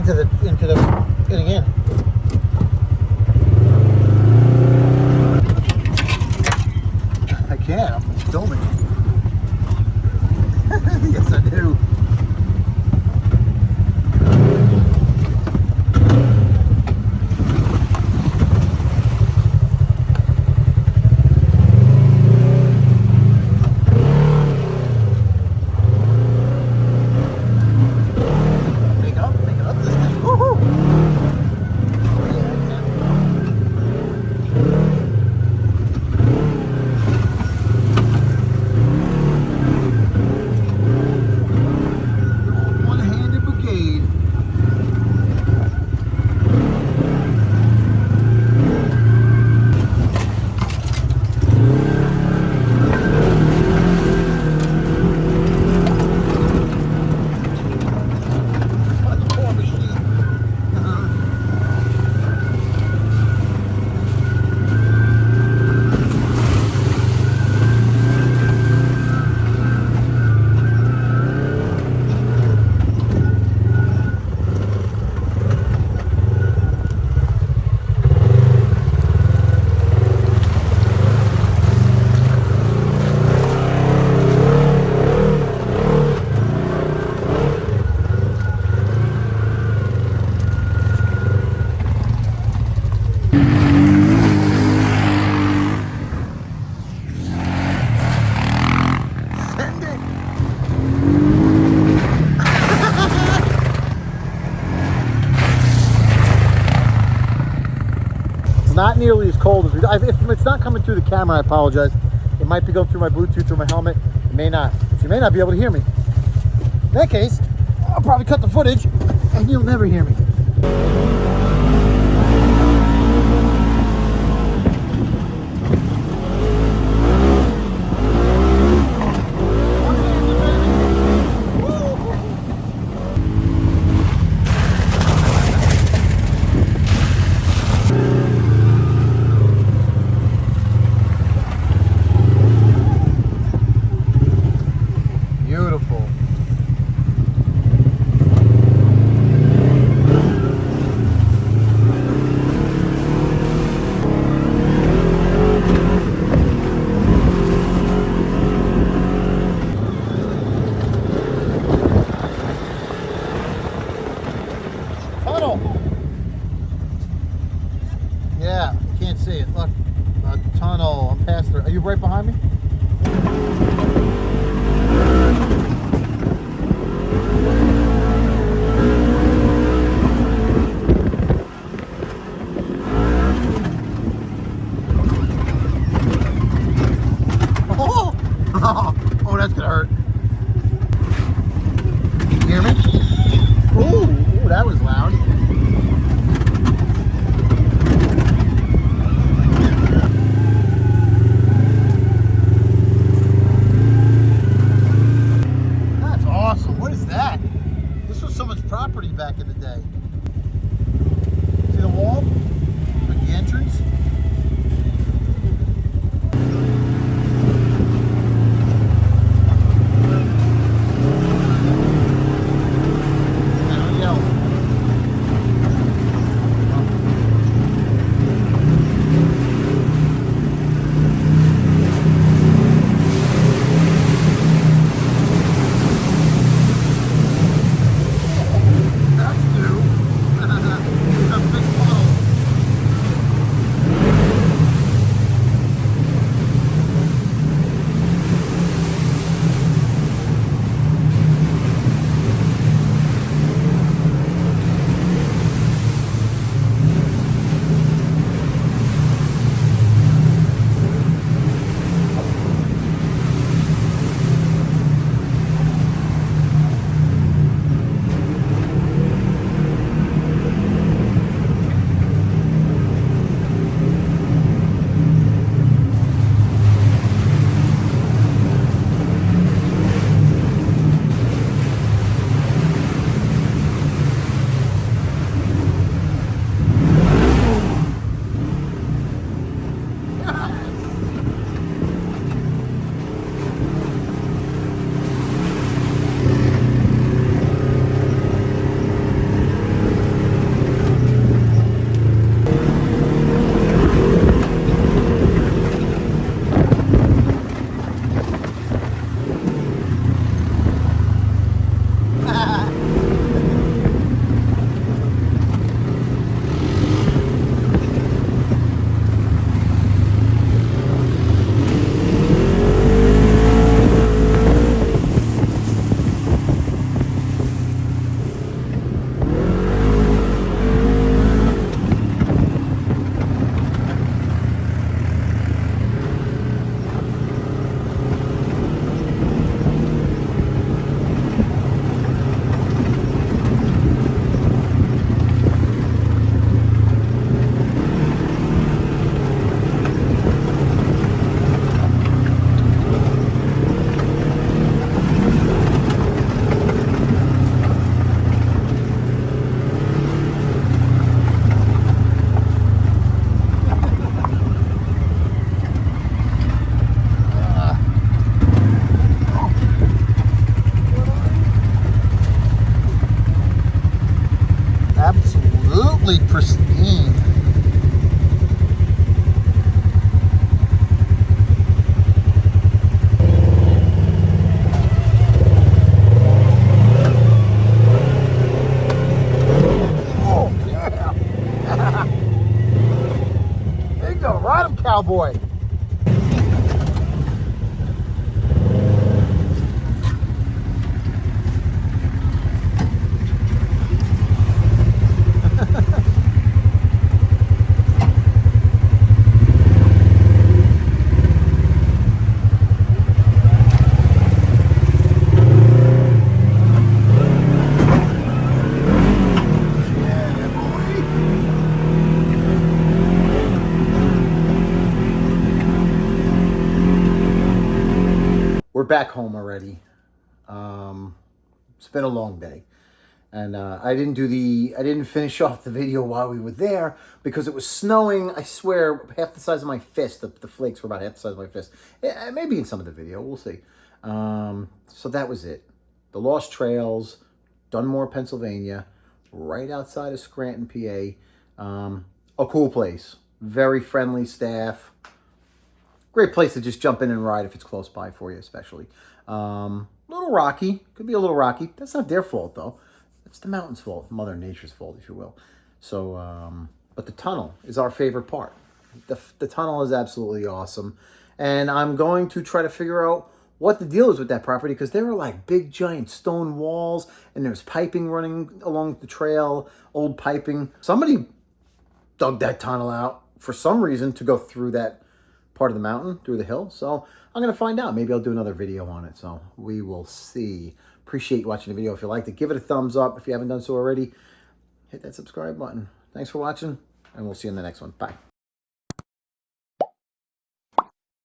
into the getting in. I can. I'm filming. Yes, I do. Not nearly as cold as we. If it's not coming through the camera, I apologize. It might be going through my Bluetooth or my helmet. It may not. So you may not be able to hear me. In that case, I'll probably cut the footage and you'll never hear me. Yeah, can't see it. Look, a tunnel. I'm past there. Are you right behind me? Oh, that's gonna hurt. You hear me? Ooh, that was loud. Property back in the day. See the wall? Like the entrance? I don't yell. absolutely pristine. Oh, yeah. There you go. Ride him, cowboy. We're back home already. It's been a long day, and I didn't finish off the video while we were there because it was snowing. I swear, half the size of my fist. The flakes were about half the size of my fist. Maybe in some of the video, we'll see. So that was it. The Lost Trails, Dunmore, Pennsylvania, right outside of Scranton, PA. A cool place, very friendly staff. Great place to just jump in and ride if it's close by for you, especially. A little rocky. Could be a little rocky. That's not their fault, though. It's the mountain's fault. Mother Nature's fault, if you will. So, but the tunnel is our favorite part. The tunnel is absolutely awesome. And I'm going to try to figure out what the deal is with that property because there are like big, giant stone walls and there's piping running along the trail, old piping. Somebody dug that tunnel out for some reason to go through that part of the mountain, through the hill. So I'm going to find out. Maybe I'll do another video on it. So we will see. Appreciate you watching the video. If you liked it, give it a thumbs up. If you haven't done so already, hit that subscribe button. Thanks for watching, and we'll see you in the next one. Bye.